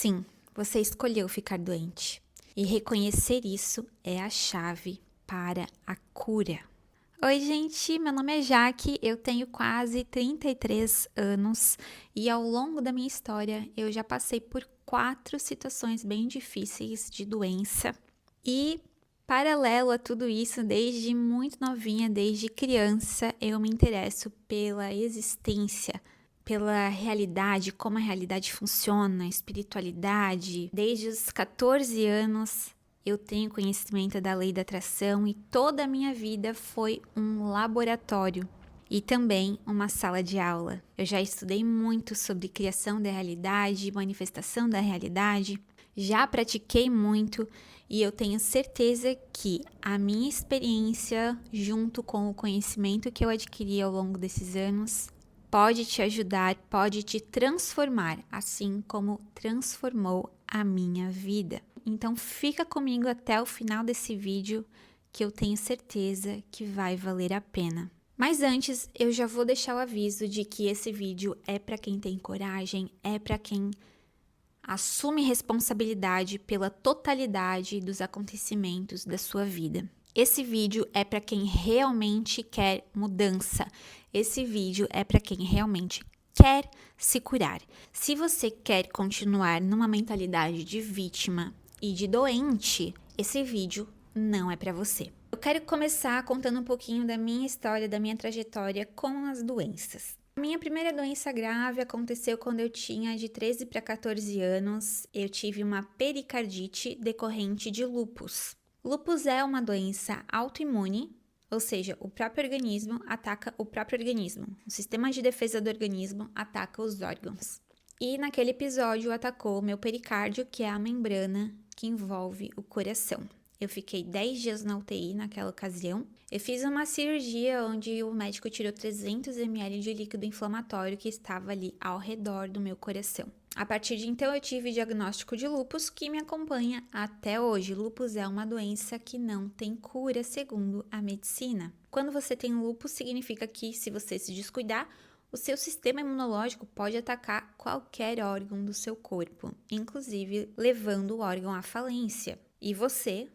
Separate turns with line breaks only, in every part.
Sim, você escolheu ficar doente. E reconhecer isso é a chave para a cura. Oi, gente, meu nome é Jaque, eu tenho quase 33 anos e ao longo da minha história eu já passei por 4 situações bem difíceis de doença. E paralelo a tudo isso, desde muito novinha, desde criança, eu me interesso pela existência, pela realidade, como a realidade funciona, a espiritualidade. Desde os 14 anos eu tenho conhecimento da lei da atração e toda a minha vida foi um laboratório e também uma sala de aula. Eu já estudei muito sobre criação da realidade, manifestação da realidade, já pratiquei muito e eu tenho certeza que a minha experiência, junto com o conhecimento que eu adquiri ao longo desses anos, pode te ajudar, pode te transformar, assim como transformou a minha vida. Então fica comigo até o final desse vídeo, que eu tenho certeza que vai valer a pena. Mas antes, eu já vou deixar o aviso de que esse vídeo é para quem tem coragem, é para quem assume responsabilidade pela totalidade dos acontecimentos da sua vida. Esse vídeo é para quem realmente quer mudança. Esse vídeo é para quem realmente quer se curar. Se você quer continuar numa mentalidade de vítima e de doente, esse vídeo não é para você. Eu quero começar contando um pouquinho da minha história, da minha trajetória com as doenças. A minha primeira doença grave aconteceu quando eu tinha de 13 para 14 anos. Eu tive uma pericardite decorrente de lúpus. Lúpus é uma doença autoimune, ou seja, o próprio organismo ataca o próprio organismo. O sistema de defesa do organismo ataca os órgãos. E naquele episódio atacou o meu pericárdio, que é a membrana que envolve o coração. Eu fiquei 10 dias na UTI naquela ocasião. Eu fiz uma cirurgia onde o médico tirou 300 ml de líquido inflamatório que estava ali ao redor do meu coração. A partir de então eu tive diagnóstico de lúpus que me acompanha até hoje. Lúpus é uma doença que não tem cura segundo a medicina. Quando você tem lúpus, significa que se você se descuidar, o seu sistema imunológico pode atacar qualquer órgão do seu corpo, inclusive levando o órgão à falência. E você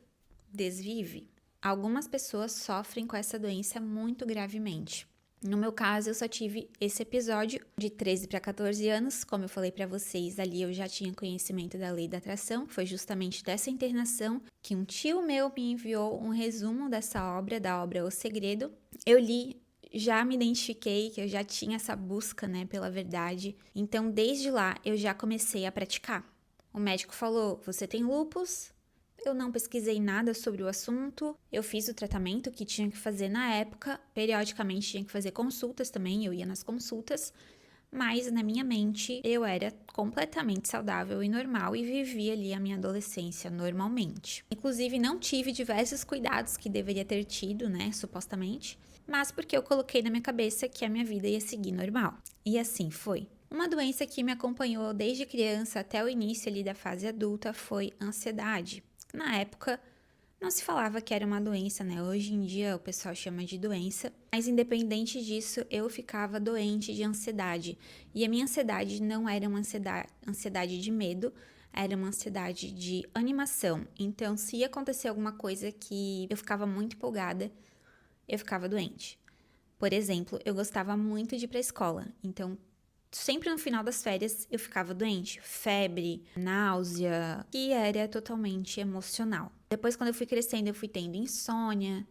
desvive. Algumas pessoas sofrem com essa doença muito gravemente. No meu caso, eu só tive esse episódio de 13 para 14 anos. Como eu falei para vocês, ali eu já tinha conhecimento da lei da atração. Foi justamente dessa internação que um tio meu me enviou um resumo dessa obra, da obra O Segredo. Eu li, já me identifiquei que eu já tinha essa busca, pela verdade. Então, desde lá, eu já comecei a praticar. O médico falou, você tem lúpus? Eu não pesquisei nada sobre o assunto, eu fiz o tratamento que tinha que fazer na época, periodicamente tinha que fazer consultas também, eu ia nas consultas, mas na minha mente eu era completamente saudável e normal e vivia ali a minha adolescência normalmente. Inclusive não tive diversos cuidados que deveria ter tido, supostamente, mas porque eu coloquei na minha cabeça que a minha vida ia seguir normal. E assim foi. Uma doença que me acompanhou desde criança até o início ali da fase adulta foi ansiedade. Na época, não se falava que era uma doença, Hoje em dia o pessoal chama de doença, mas independente disso, eu ficava doente de ansiedade. E a minha ansiedade não era uma ansiedade de medo, era uma ansiedade de animação. Então, se ia acontecer alguma coisa que eu ficava muito empolgada, eu ficava doente. Por exemplo, eu gostava muito de ir pra escola, então sempre no final das férias eu ficava doente, febre, náusea, que era totalmente emocional. Depois, quando eu fui crescendo, eu fui tendo insônia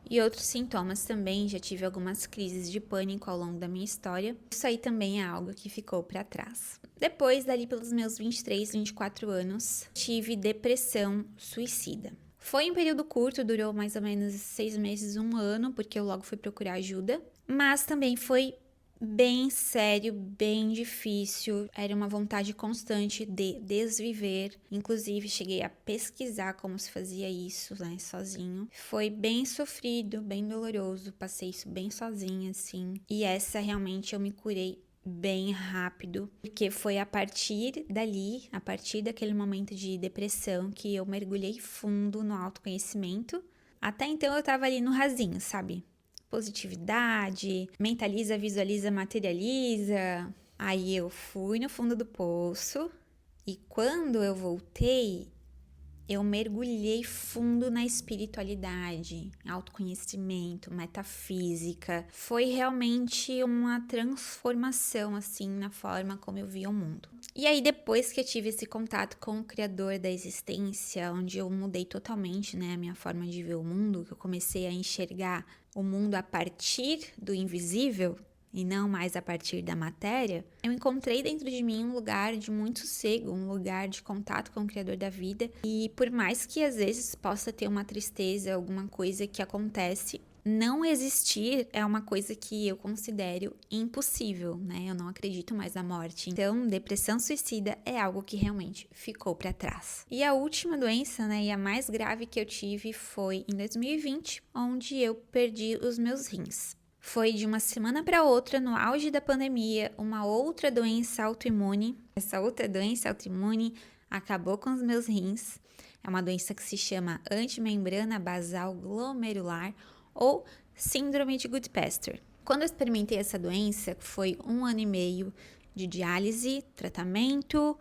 e outros sintomas também. Já tive algumas crises de pânico ao longo da minha história. Isso aí também é algo que ficou para trás. Depois, dali pelos meus 23, 24 anos, tive depressão suicida. Foi um período curto, durou mais ou menos 6 meses, 1 ano, porque eu logo fui procurar ajuda. Mas também foi bem sério, bem difícil, era uma vontade constante de desviver, inclusive cheguei a pesquisar como se fazia isso, sozinho. Foi bem sofrido, bem doloroso, passei isso bem sozinha, assim, e essa realmente eu me curei bem rápido, porque foi a partir dali, a partir daquele momento de depressão que eu mergulhei fundo no autoconhecimento. Até então eu tava ali no rasinho, sabe? Positividade, mentaliza, visualiza, materializa. Aí eu fui no fundo do poço E quando eu voltei, eu mergulhei fundo na espiritualidade, autoconhecimento, metafísica. Foi realmente uma transformação, assim, na forma como eu via o mundo. E aí, depois que eu tive esse contato com o Criador da existência, onde eu mudei totalmente, né, a minha forma de ver o mundo, que eu comecei a enxergar o mundo a partir do invisível, e não mais a partir da matéria, eu encontrei dentro de mim um lugar de muito sossego, um lugar de contato com o Criador da vida. E por mais que às vezes possa ter uma tristeza, alguma coisa que acontece, não existir é uma coisa que eu considero impossível, né? Eu não acredito mais na morte. Então, depressão suicida é algo que realmente ficou para trás. E a última doença, né, e a mais grave que eu tive foi em 2020, onde eu perdi os meus rins. Foi de uma semana para outra, no auge da pandemia, uma outra doença autoimune. Essa outra doença autoimune acabou com os meus rins. É uma doença que se chama antimembrana basal glomerular ou síndrome de Goodpasture. Quando eu experimentei essa doença, foi 1 ano e meio de diálise, o tratamento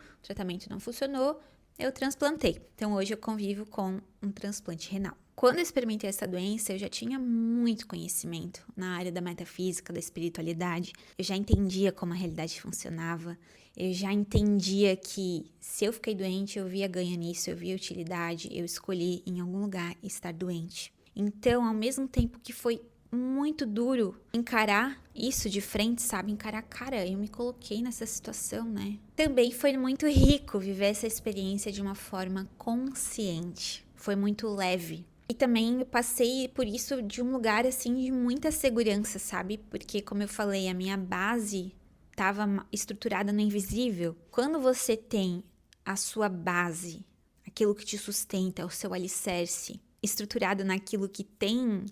não funcionou, eu transplantei. Então hoje eu convivo com um transplante renal. Quando eu experimentei essa doença, eu já tinha muito conhecimento na área da metafísica, da espiritualidade. Eu já entendia como a realidade funcionava. Eu já entendia que se eu fiquei doente, eu via ganho nisso, eu via utilidade. Eu escolhi em algum lugar estar doente. Então, ao mesmo tempo que foi muito duro encarar isso de frente, sabe? Encarar, cara, eu me coloquei nessa situação, né? Também foi muito rico viver essa experiência de uma forma consciente. Foi muito leve. E também eu passei por isso de um lugar, assim, de muita segurança, sabe? Porque, como eu falei, a minha base estava estruturada no invisível. Quando você tem a sua base, aquilo que te sustenta, o seu alicerce, estruturado naquilo que tem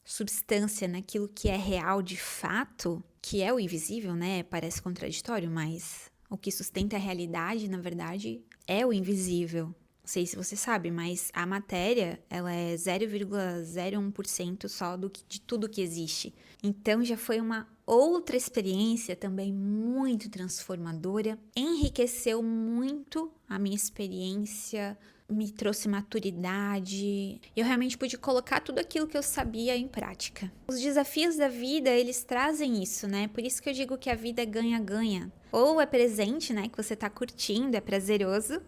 substância, naquilo que é real de fato, que é o invisível, né? Parece contraditório, mas o que sustenta a realidade, na verdade, é o invisível. Não sei se você sabe, mas a matéria, ela é 0,01% só de tudo que existe. Então já foi uma outra experiência também muito transformadora. Enriqueceu muito a minha experiência, me trouxe maturidade. Eu realmente pude colocar tudo aquilo que eu sabia em prática. Os desafios da vida, eles trazem isso, né? Por isso que eu digo que a vida é ganha-ganha. Ou é presente, né? Que você tá curtindo, é prazeroso.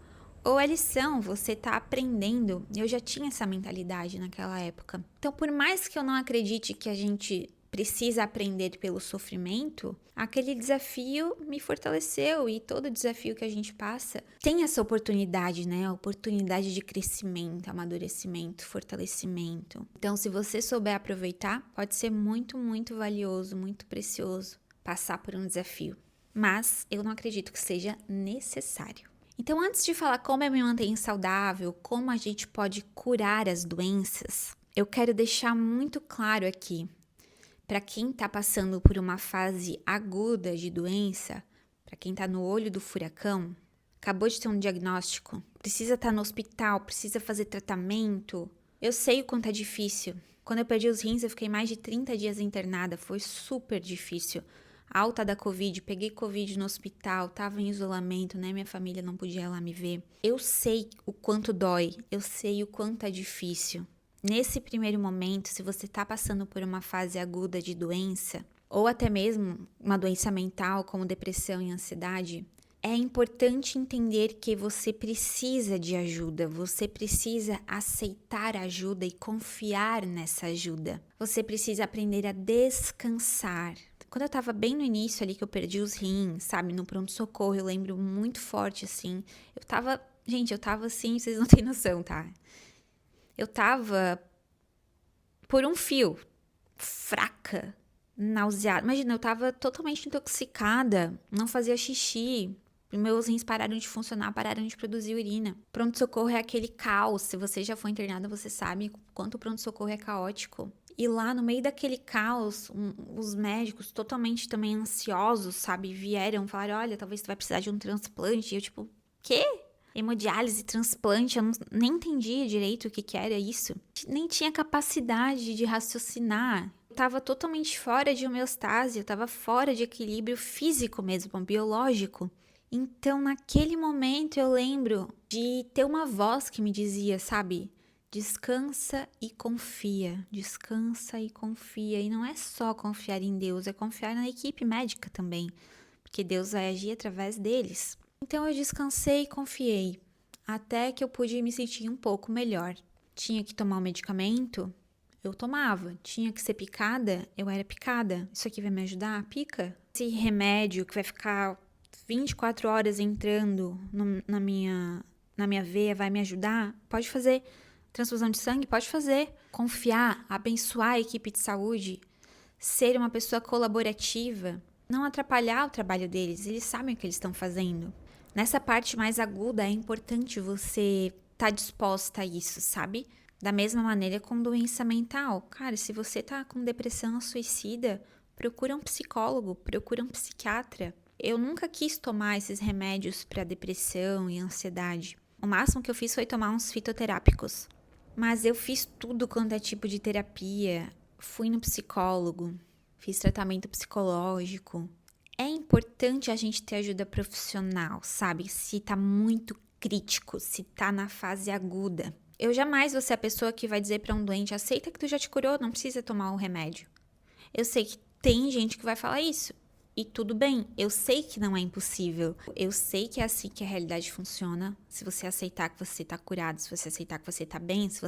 Ou é lição, você tá aprendendo. Eu já tinha essa mentalidade naquela época. Então, por mais que eu não acredite que a gente precisa aprender pelo sofrimento, aquele desafio me fortaleceu e todo desafio que a gente passa tem essa oportunidade, né? A oportunidade de crescimento, amadurecimento, fortalecimento. Então, se você souber aproveitar, pode ser muito, muito valioso, muito precioso passar por um desafio. Mas eu não acredito que seja necessário. Então, antes de falar como eu me mantenho saudável, como a gente pode curar as doenças, eu quero deixar muito claro aqui, para quem está passando por uma fase aguda de doença, para quem está no olho do furacão, acabou de ter um diagnóstico, precisa estar no hospital, precisa fazer tratamento. Eu sei o quanto é difícil. Quando eu perdi os rins, eu fiquei mais de 30 dias internada, foi super difícil. Alta da Covid, peguei Covid no hospital, tava em isolamento, né? Minha família não podia ir lá me ver. Eu sei o quanto dói, eu sei o quanto é difícil. Nesse primeiro momento, se você tá passando por uma fase aguda de doença, ou até mesmo uma doença mental como depressão e ansiedade, é importante entender que você precisa de ajuda, você precisa aceitar ajuda e confiar nessa ajuda. Você precisa aprender a descansar. Quando eu tava bem no início ali, que eu perdi os rins, sabe, no pronto-socorro, eu lembro muito forte, assim. Eu tava assim, vocês não têm noção, tá? Eu tava por um fio, fraca, nauseada. Imagina, eu tava totalmente intoxicada, não fazia xixi. Meus rins pararam de funcionar, pararam de produzir urina. Pronto-socorro é aquele caos. Se você já foi internada, você sabe quanto o pronto-socorro é caótico. E lá no meio daquele caos, os médicos totalmente também ansiosos, sabe, vieram falar, olha, talvez tu vai precisar de um transplante. E eu tipo, quê? Hemodiálise, transplante, eu nem entendia direito o que era isso. Nem tinha capacidade de raciocinar. Eu tava totalmente fora de homeostase, eu tava fora de equilíbrio físico mesmo, biológico. Então, naquele momento, eu lembro de ter uma voz que me dizia, sabe? Descansa e confia, descansa e confia. E não é só confiar em Deus, é confiar na equipe médica também, porque Deus vai agir através deles. Então, eu descansei e confiei, até que eu pude me sentir um pouco melhor. Tinha que tomar o medicamento? Eu tomava. Tinha que ser picada? Eu era picada. Isso aqui vai me ajudar? Pica. Esse remédio que vai ficar 24 horas entrando na minha veia vai me ajudar? Pode fazer. Transfusão de sangue? Pode fazer. Confiar, abençoar a equipe de saúde, ser uma pessoa colaborativa, não atrapalhar o trabalho deles, eles sabem o que eles estão fazendo. Nessa parte mais aguda é importante você estar disposta a isso, sabe? Da mesma maneira com doença mental. Cara, se você tá com depressão ou suicida, procura um psicólogo, procura um psiquiatra. Eu nunca quis tomar esses remédios para depressão e ansiedade. O máximo que eu fiz foi tomar uns fitoterápicos. Mas eu fiz tudo quanto é tipo de terapia. Fui no psicólogo, fiz tratamento psicológico. É importante a gente ter ajuda profissional, sabe? Se tá muito crítico, se tá na fase aguda. Eu jamais vou ser a pessoa que vai dizer para um doente: aceita que tu já te curou, não precisa tomar o remédio. Eu sei que tem gente que vai falar isso. E tudo bem, eu sei que não é impossível. Eu sei que é assim que a realidade funciona. Se você aceitar que você tá curado, se você aceitar que você tá bem, se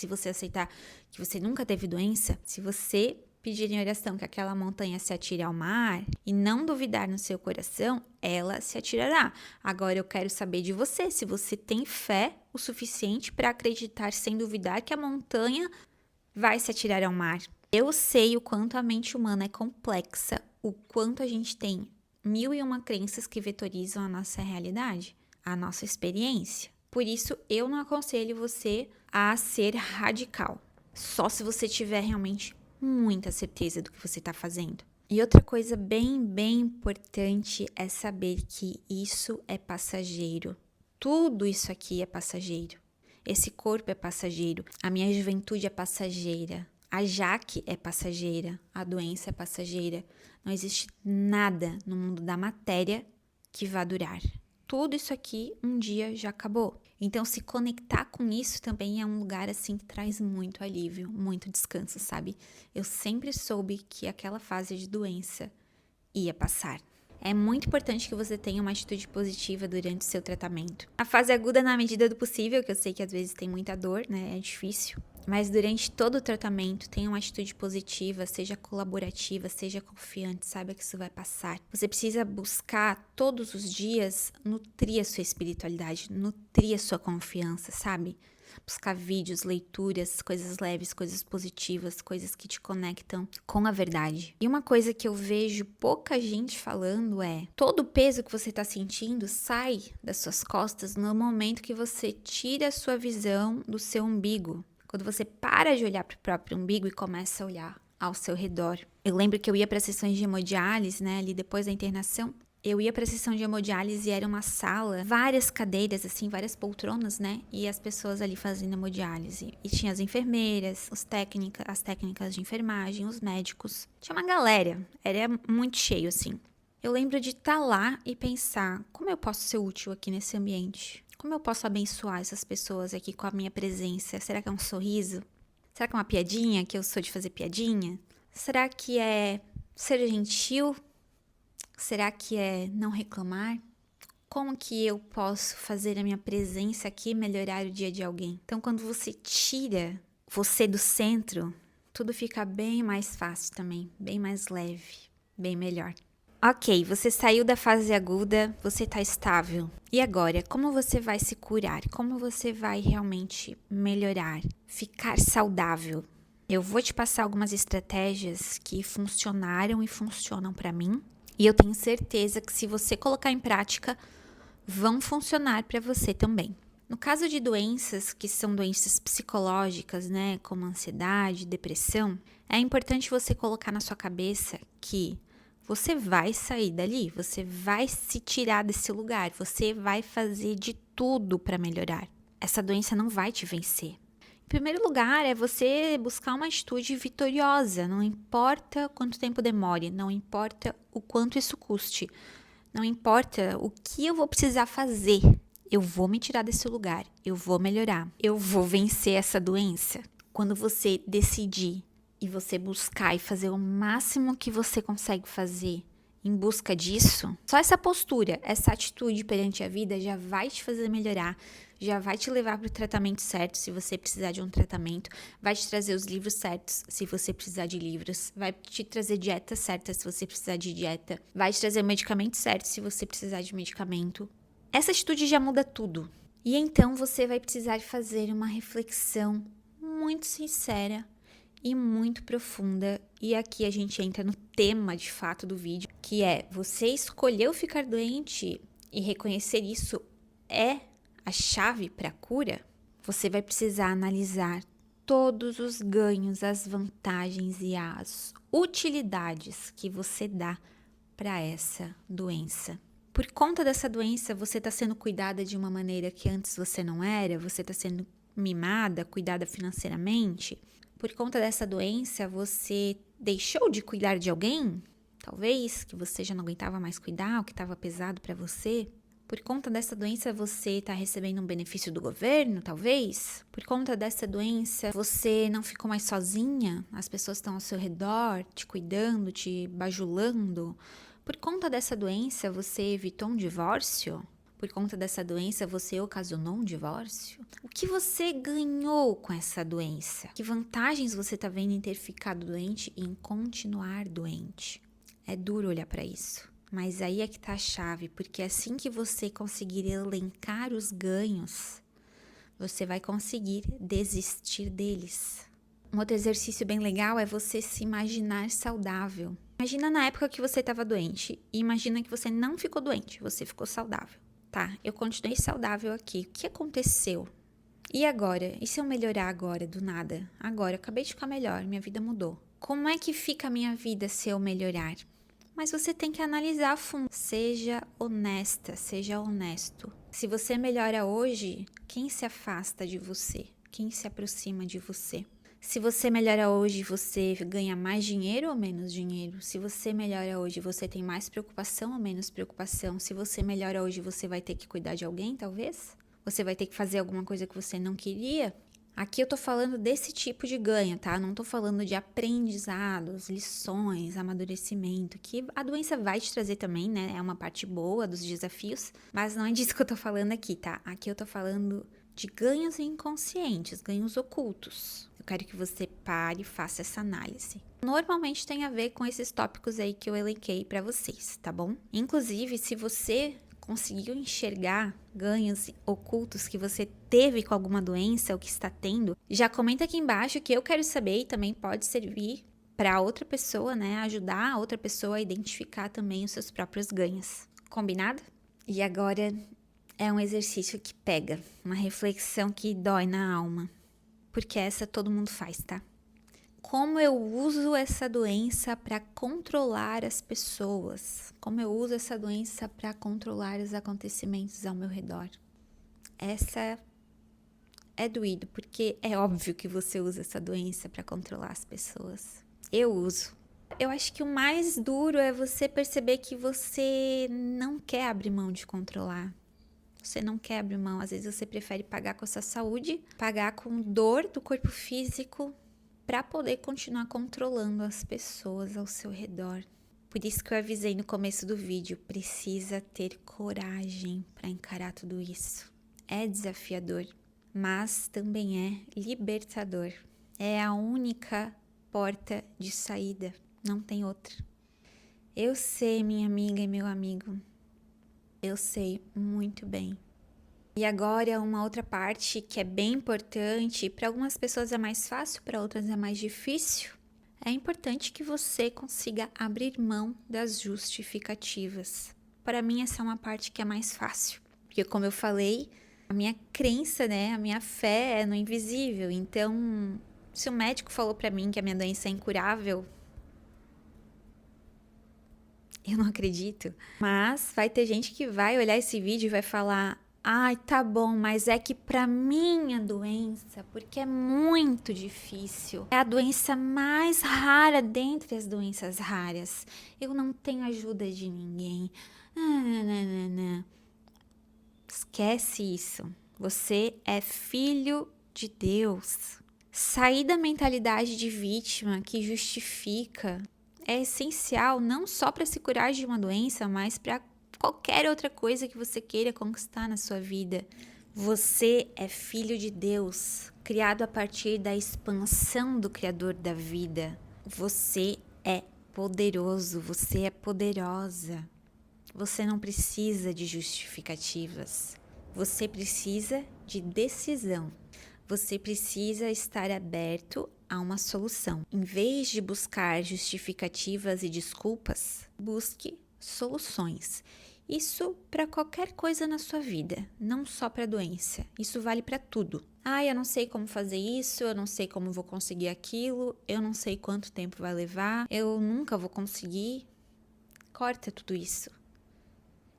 você aceitar que você nunca teve doença, se você pedir em oração que aquela montanha se atire ao mar e não duvidar no seu coração, ela se atirará. Agora eu quero saber de você, se você tem fé o suficiente para acreditar sem duvidar que a montanha vai se atirar ao mar. Eu sei o quanto a mente humana é complexa, o quanto a gente tem 1001 crenças que vetorizam a nossa realidade, a nossa experiência. Por isso, eu não aconselho você a ser radical, só se você tiver realmente muita certeza do que você está fazendo. E outra coisa bem importante é saber que isso é passageiro. Tudo isso aqui é passageiro. Esse corpo é passageiro, a minha juventude é passageira, a Jaque é passageira, a doença é passageira. Não existe nada no mundo da matéria que vá durar. Tudo isso aqui um dia já acabou. Então, se conectar com isso também é um lugar assim que traz muito alívio, muito descanso, sabe? Eu sempre soube que aquela fase de doença ia passar. É muito importante que você tenha uma atitude positiva durante o seu tratamento. A fase aguda, na medida do possível, que eu sei que às vezes tem muita dor, né? É difícil. Mas durante todo o tratamento, tenha uma atitude positiva, seja colaborativa, seja confiante, saiba que isso vai passar. Você precisa buscar todos os dias nutrir a sua espiritualidade, nutrir a sua confiança, sabe? Buscar vídeos, leituras, coisas leves, coisas positivas, coisas que te conectam com a verdade. E uma coisa que eu vejo pouca gente falando é: todo o peso que você está sentindo sai das suas costas no momento que você tira a sua visão do seu umbigo. Quando você para de olhar para o próprio umbigo e começa a olhar ao seu redor. Eu lembro que eu ia para sessões de hemodiálise, né, ali depois da internação. Eu ia para a sessão de hemodiálise e era uma sala, várias cadeiras, assim, várias poltronas, né? E as pessoas ali fazendo hemodiálise. E tinha as enfermeiras, as técnicas de enfermagem, os médicos. Tinha uma galera, era muito cheio, assim. Eu lembro de estar lá e pensar: como eu posso ser útil aqui nesse ambiente? Como eu posso abençoar essas pessoas aqui com a minha presença? Será que é um sorriso? Será que é uma piadinha, que eu sou de fazer piadinha? Será que é ser gentil? Será que é não reclamar? Como que eu posso fazer a minha presença aqui melhorar o dia de alguém? Então, quando você tira você do centro, tudo fica bem mais fácil também, bem mais leve, bem melhor. Ok, você saiu da fase aguda, você tá estável. E agora, como você vai se curar? Como você vai realmente melhorar? Ficar saudável? Eu vou te passar algumas estratégias que funcionaram e funcionam para mim. E eu tenho certeza que se você colocar em prática, vão funcionar para você também. No caso de doenças que são doenças psicológicas, né, como ansiedade, depressão, é importante você colocar na sua cabeça que você vai sair dali, você vai se tirar desse lugar, você vai fazer de tudo para melhorar. Essa doença não vai te vencer. Em primeiro lugar, é você buscar uma atitude vitoriosa, não importa quanto tempo demore, não importa o quanto isso custe. Não importa o que eu vou precisar fazer, eu vou me tirar desse lugar, eu vou melhorar, eu vou vencer essa doença. Quando você decidir e você buscar e fazer o máximo que você consegue fazer em busca disso, só essa postura, essa atitude perante a vida já vai te fazer melhorar, já vai te levar para o tratamento certo se você precisar de um tratamento, vai te trazer os livros certos se você precisar de livros, vai te trazer dieta certa se você precisar de dieta, vai te trazer o medicamento certo se você precisar de medicamento. Essa atitude já muda tudo. E então você vai precisar fazer uma reflexão muito sincera e muito profunda. E aqui a gente entra no tema de fato do vídeo, que é: você escolheu ficar doente e reconhecer isso é a chave para a cura? Você vai precisar analisar todos os ganhos, as vantagens e as utilidades que você dá para essa doença. Por conta dessa doença, você está sendo cuidada de uma maneira que antes você não era, você está sendo mimada, cuidada financeiramente. Por conta dessa doença, você deixou de cuidar de alguém? Talvez que você já não aguentava mais cuidar, o que estava pesado para você. Por conta dessa doença, você está recebendo um benefício do governo, talvez? Por conta dessa doença, você não ficou mais sozinha? As pessoas estão ao seu redor, te cuidando, te bajulando. Por conta dessa doença, você evitou um divórcio? Por conta dessa doença, você ocasionou um divórcio? O que você ganhou com essa doença? Que vantagens você está vendo em ter ficado doente e em continuar doente? É duro olhar para isso, mas aí é que está a chave, porque assim que você conseguir elencar os ganhos, você vai conseguir desistir deles. Um outro exercício bem legal é você se imaginar saudável. Imagina na época que você estava doente e imagina que você não ficou doente, você ficou saudável. Tá, eu continuei saudável aqui. O que aconteceu? E agora? E se eu melhorar agora, do nada? Agora, eu acabei de ficar melhor, minha vida mudou. Como é que fica a minha vida se eu melhorar? Mas você tem que analisar a fundo. Seja honesta, seja honesto. Se você melhora hoje, quem se afasta de você? Quem se aproxima de você? Se você melhora hoje, você ganha mais dinheiro ou menos dinheiro? Se você melhora hoje, você tem mais preocupação ou menos preocupação? Se você melhora hoje, você vai ter que cuidar de alguém, talvez? Você vai ter que fazer alguma coisa que você não queria? Aqui eu tô falando desse tipo de ganho, tá? Não tô falando de aprendizados, lições, amadurecimento, que a doença vai te trazer também, né? É uma parte boa dos desafios, mas não é disso que eu tô falando aqui, tá? Aqui eu tô falando de ganhos inconscientes, ganhos ocultos. Eu quero que você pare e faça essa análise. Normalmente tem a ver com esses tópicos aí que eu elenquei para vocês, tá bom? Inclusive, se você conseguiu enxergar ganhos ocultos que você teve com alguma doença ou que está tendo, já comenta aqui embaixo que eu quero saber e também pode servir para outra pessoa, né? Ajudar a outra pessoa a identificar também os seus próprios ganhos. Combinado? E agora é um exercício que pega, uma reflexão que dói na alma, porque essa todo mundo faz, tá? Como eu uso essa doença para controlar as pessoas? Como eu uso essa doença para controlar os acontecimentos ao meu redor? Essa é doído, porque é óbvio que você usa essa doença para controlar as pessoas. Eu uso. Eu acho que o mais duro é você perceber que você não quer abrir mão de controlar. Você não quer abrir mão. Às vezes você prefere pagar com a sua saúde, pagar com dor do corpo físico, para poder continuar controlando as pessoas ao seu redor. Por isso que eu avisei no começo do vídeo, precisa ter coragem para encarar tudo isso. É desafiador, mas também é libertador. É a única porta de saída, não tem outra. Eu sei, minha amiga e meu amigo, eu sei muito bem. E agora uma outra parte que é bem importante, para algumas pessoas é mais fácil, para outras é mais difícil. É importante que você consiga abrir mão das justificativas. Para mim essa é uma parte que é mais fácil, porque como eu falei, a minha crença, né, a minha fé é no invisível. Então, se o médico falou para mim que a minha doença é incurável, eu não acredito. Mas vai ter gente que vai olhar esse vídeo e vai falar: ai, tá bom, mas é que pra minha doença, porque é muito difícil, é a doença mais rara dentre as doenças raras. Eu não tenho ajuda de ninguém. Não. Esquece isso. Você é filho de Deus. Sair da mentalidade de vítima que justifica é essencial não só para se curar de uma doença, mas para qualquer outra coisa que você queira conquistar na sua vida. Você é filho de Deus, criado a partir da expansão do Criador da vida. Você é poderoso, você é poderosa. Você não precisa de justificativas. Você precisa de decisão. Você precisa estar aberto a uma solução. Em vez de buscar justificativas e desculpas, busque soluções. Isso para qualquer coisa na sua vida, não só para doença. Isso vale para tudo. Eu não sei como fazer isso, eu não sei como vou conseguir aquilo, eu não sei quanto tempo vai levar, eu nunca vou conseguir. Corta tudo isso.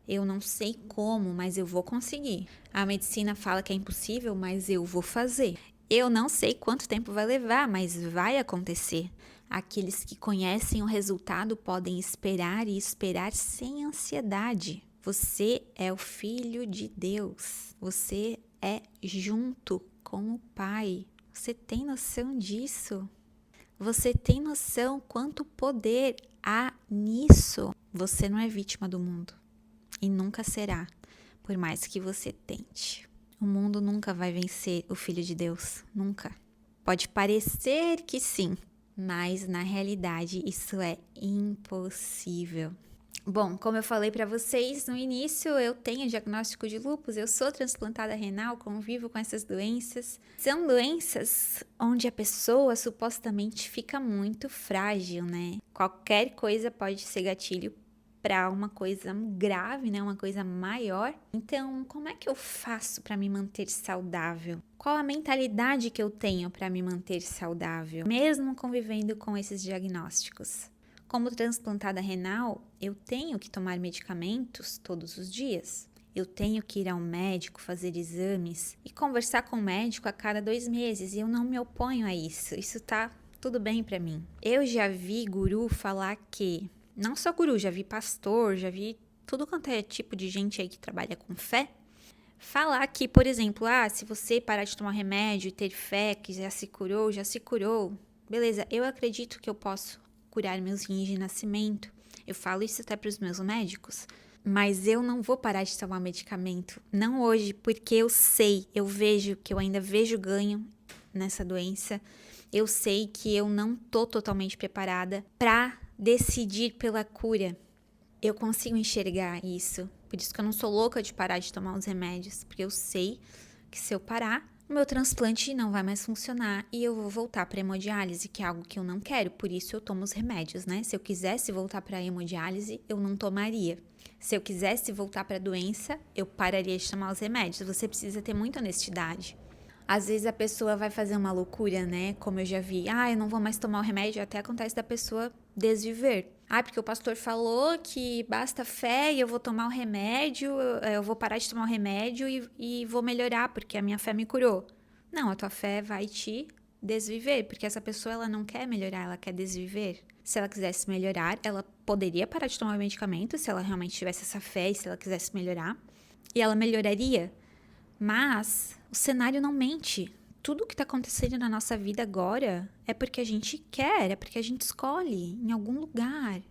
Eu não sei como, mas eu vou conseguir. A medicina fala que é impossível, mas eu vou fazer. Eu não sei quanto tempo vai levar, mas vai acontecer. Aqueles que conhecem o resultado podem esperar e esperar sem ansiedade. Você é o Filho de Deus. Você é junto com o Pai. Você tem noção disso? Você tem noção quanto poder há nisso? Você não é vítima do mundo. E nunca será, por mais que você tente. O mundo nunca vai vencer o Filho de Deus, nunca. Pode parecer que sim, mas na realidade isso é impossível. Bom, como eu falei para vocês no início, eu tenho diagnóstico de lúpus, eu sou transplantada renal, convivo com essas doenças. São doenças onde a pessoa supostamente fica muito frágil, né? Qualquer coisa pode ser gatilho para uma coisa grave, né? Uma coisa maior. Então, como é que eu faço para me manter saudável? Qual a mentalidade que eu tenho para me manter saudável, mesmo convivendo com esses diagnósticos? Como transplantada renal, eu tenho que tomar medicamentos todos os dias. Eu tenho que ir ao médico, fazer exames e conversar com o médico a cada 2 meses. E eu não me oponho a isso. Isso tá tudo bem para mim. Eu já vi guru falar que... Não só guru, já vi pastor, já vi tudo quanto é tipo de gente aí que trabalha com fé. Falar que, por exemplo, se você parar de tomar remédio e ter fé que já se curou. Beleza, eu acredito que eu posso curar meus rins de nascimento. Eu falo isso até para os meus médicos. Mas eu não vou parar de tomar medicamento. Não hoje, porque eu sei, eu vejo que eu ainda vejo ganho nessa doença. Eu sei que eu não tô totalmente preparada para decidir pela cura. Eu consigo enxergar isso. Por isso que eu não sou louca de parar de tomar os remédios. Porque eu sei que se eu parar, o meu transplante não vai mais funcionar e eu vou voltar para hemodiálise, que é algo que eu não quero. Por isso eu tomo os remédios, né? Se eu quisesse voltar para hemodiálise, eu não tomaria. Se eu quisesse voltar para a doença, eu pararia de tomar os remédios. Você precisa ter muita honestidade. Às vezes a pessoa vai fazer uma loucura, né? Como eu já vi. Eu não vou mais tomar o remédio. Até acontece da pessoa desviver. Porque o pastor falou que basta fé e eu vou tomar o remédio, eu vou parar de tomar o remédio e vou melhorar, porque a minha fé me curou. Não, a tua fé vai te desviver, porque essa pessoa ela não quer melhorar, ela quer desviver. Se ela quisesse melhorar, ela poderia parar de tomar o medicamento, se ela realmente tivesse essa fé e se ela quisesse melhorar. E ela melhoraria. Mas o cenário não mente. Tudo que está acontecendo na nossa vida agora é porque a gente quer, é porque a gente escolhe em algum lugar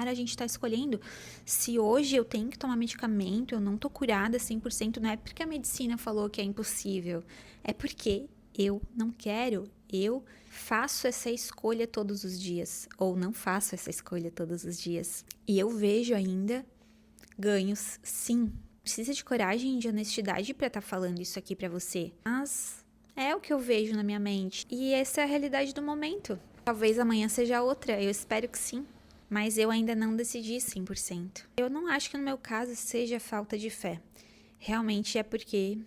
a gente está escolhendo. Se hoje eu tenho que tomar medicamento, eu não tô curada 100%, não é porque a medicina falou que é impossível, é porque eu não quero, eu faço essa escolha todos os dias, ou não faço essa escolha todos os dias. E eu vejo ainda ganhos, sim. Precisa de coragem e de honestidade para estar falando isso aqui para você, mas é o que eu vejo na minha mente. E essa é a realidade do momento. Talvez amanhã seja outra, eu espero que sim. Mas eu ainda não decidi 100%. Eu não acho que no meu caso seja falta de fé. Realmente é porque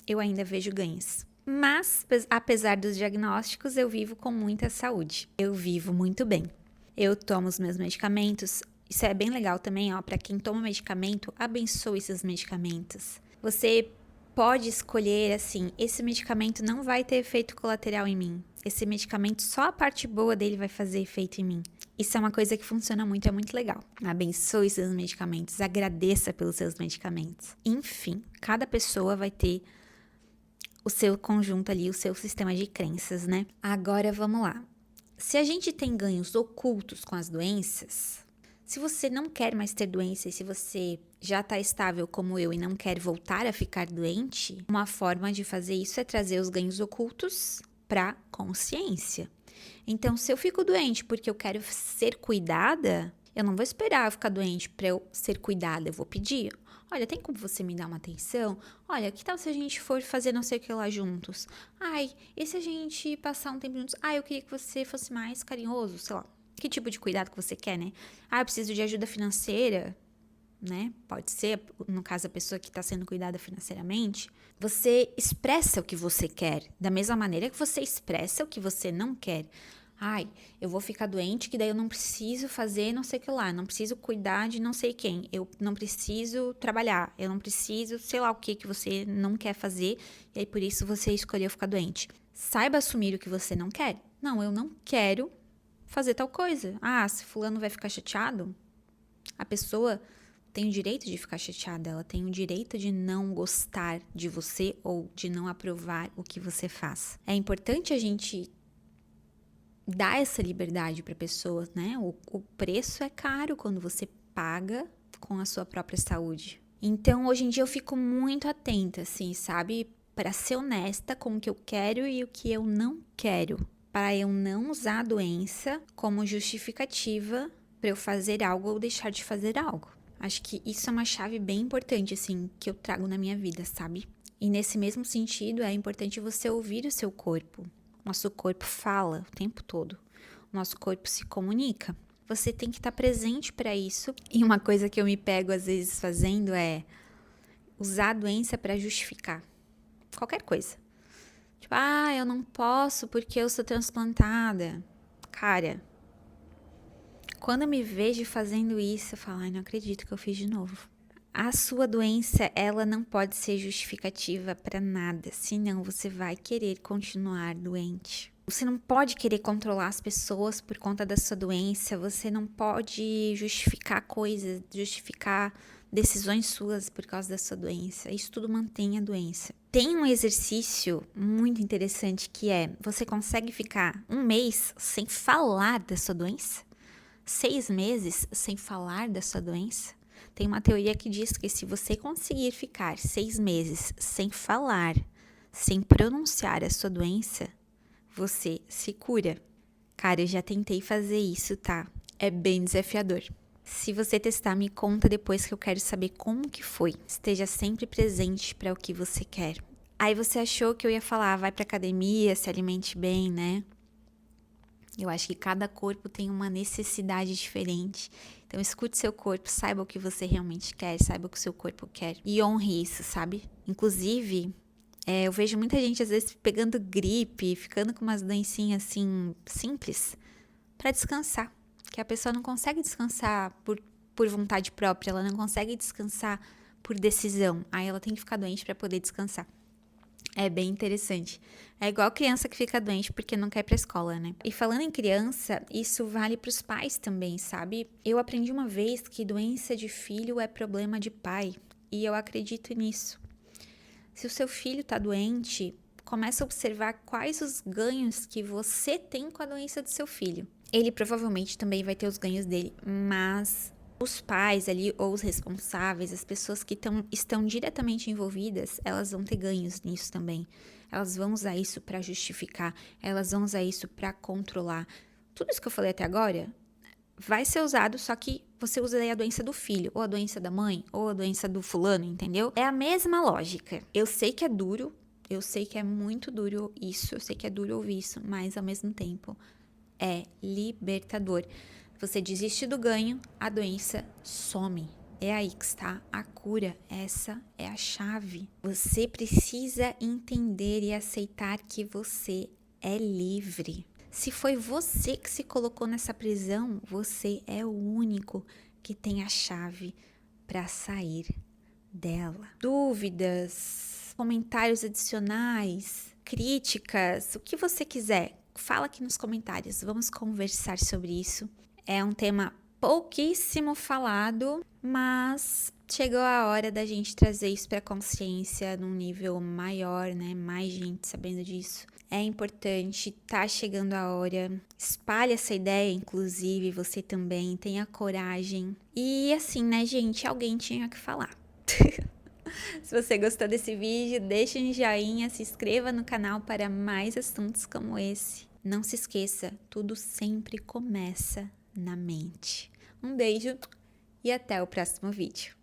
eu ainda vejo ganhos. Mas, apesar dos diagnósticos, eu vivo com muita saúde. Eu vivo muito bem. Eu tomo os meus medicamentos. Isso é bem legal também, para quem toma medicamento, abençoe esses medicamentos. Você pode escolher assim, esse medicamento não vai ter efeito colateral em mim. Esse medicamento, só a parte boa dele vai fazer efeito em mim. Isso é uma coisa que funciona muito, é muito legal. Abençoe seus medicamentos, agradeça pelos seus medicamentos. Enfim, cada pessoa vai ter o seu conjunto ali, o seu sistema de crenças, né? Agora vamos lá. Se a gente tem ganhos ocultos com as doenças, se você não quer mais ter doença e se você já está estável como eu e não quer voltar a ficar doente, uma forma de fazer isso é trazer os ganhos ocultos para consciência. Então, se eu fico doente porque eu quero ser cuidada, eu não vou esperar eu ficar doente para eu ser cuidada, eu vou pedir. Olha, tem como você me dar uma atenção? Olha, que tal se a gente for fazer não sei o que lá juntos? Ai, e se a gente passar um tempo juntos? Ai, eu queria que você fosse mais carinhoso, sei lá. Que tipo de cuidado que você quer, né? Ah, eu preciso de ajuda financeira, né? Pode ser, no caso, a pessoa que está sendo cuidada financeiramente. Você expressa o que você quer, da mesma maneira que você expressa o que você não quer. Ai, eu vou ficar doente, que daí eu não preciso fazer não sei o que lá, não preciso cuidar de não sei quem, eu não preciso trabalhar, eu não preciso, sei lá o que você não quer fazer, e aí por isso você escolheu ficar doente. Saiba assumir o que você não quer. Não, eu não quero fazer tal coisa. Ah, se fulano vai ficar chateado, a pessoa tem o direito de ficar chateada, ela tem o direito de não gostar de você ou de não aprovar o que você faz. É importante a gente dar essa liberdade para pessoas, né? O preço é caro quando você paga com a sua própria saúde. Então, hoje em dia eu fico muito atenta, assim, sabe? Para ser honesta com o que eu quero e o que eu não quero. Para eu não usar a doença como justificativa para eu fazer algo ou deixar de fazer algo. Acho que isso é uma chave bem importante, assim, que eu trago na minha vida, sabe? E nesse mesmo sentido, é importante você ouvir o seu corpo. Nosso corpo fala o tempo todo. Nosso corpo se comunica. Você tem que estar presente para isso. E uma coisa que eu me pego às vezes fazendo é usar a doença para justificar qualquer coisa. Tipo, eu não posso porque eu sou transplantada. Cara, quando eu me vejo fazendo isso, eu falo, não acredito que eu fiz de novo. A sua doença, ela não pode ser justificativa para nada, senão você vai querer continuar doente. Você não pode querer controlar as pessoas por conta da sua doença, você não pode justificar coisas, justificar decisões suas por causa da sua doença. Isso tudo mantém a doença. Tem um exercício muito interessante que é, você consegue ficar 1 mês sem falar da sua doença? 6 meses sem falar da sua doença? Tem uma teoria que diz que se você conseguir ficar 6 meses sem falar, sem pronunciar a sua doença, você se cura. Cara, eu já tentei fazer isso, tá? É bem desafiador. Se você testar, me conta depois que eu quero saber como que foi. Esteja sempre presente para o que você quer. Aí você achou que eu ia falar, vai pra academia, se alimente bem, né? Eu acho que cada corpo tem uma necessidade diferente. Então, escute seu corpo, saiba o que você realmente quer, saiba o que o seu corpo quer. E honre isso, sabe? Inclusive, eu vejo muita gente, às vezes, pegando gripe, ficando com umas doencinhas, assim, simples, para descansar. Que a pessoa não consegue descansar por vontade própria, ela não consegue descansar por decisão. Aí ela tem que ficar doente para poder descansar. É bem interessante. É igual criança que fica doente porque não quer ir pra escola, né? E falando em criança, isso vale pros pais também, sabe? Eu aprendi uma vez que doença de filho é problema de pai. E eu acredito nisso. Se o seu filho tá doente, começa a observar quais os ganhos que você tem com a doença do seu filho. Ele provavelmente também vai ter os ganhos dele, mas os pais ali, ou os responsáveis, as pessoas que estão diretamente envolvidas, elas vão ter ganhos nisso também. Elas vão usar isso para justificar, elas vão usar isso para controlar. Tudo isso que eu falei até agora vai ser usado, só que você usa aí a doença do filho, ou a doença da mãe, ou a doença do fulano, entendeu? É a mesma lógica. Eu sei que é duro, eu sei que é muito duro isso, eu sei que é duro ouvir isso, mas ao mesmo tempo é libertador. Você desiste do ganho, a doença some. É aí que está a cura. Essa é a chave. Você precisa entender e aceitar que você é livre. Se foi você que se colocou nessa prisão, você é o único que tem a chave para sair dela. Dúvidas, comentários adicionais, críticas, o que você quiser, fala aqui nos comentários. Vamos conversar sobre isso. É um tema pouquíssimo falado, mas chegou a hora da gente trazer isso para a consciência num nível maior, né? Mais gente sabendo disso. É importante, tá chegando a hora. Espalhe essa ideia, inclusive, você também, tenha coragem. E assim, né, gente, alguém tinha que falar. Se você gostou desse vídeo, deixe um joinha, se inscreva no canal para mais assuntos como esse. Não se esqueça, tudo sempre começa na mente. Um beijo e até o próximo vídeo.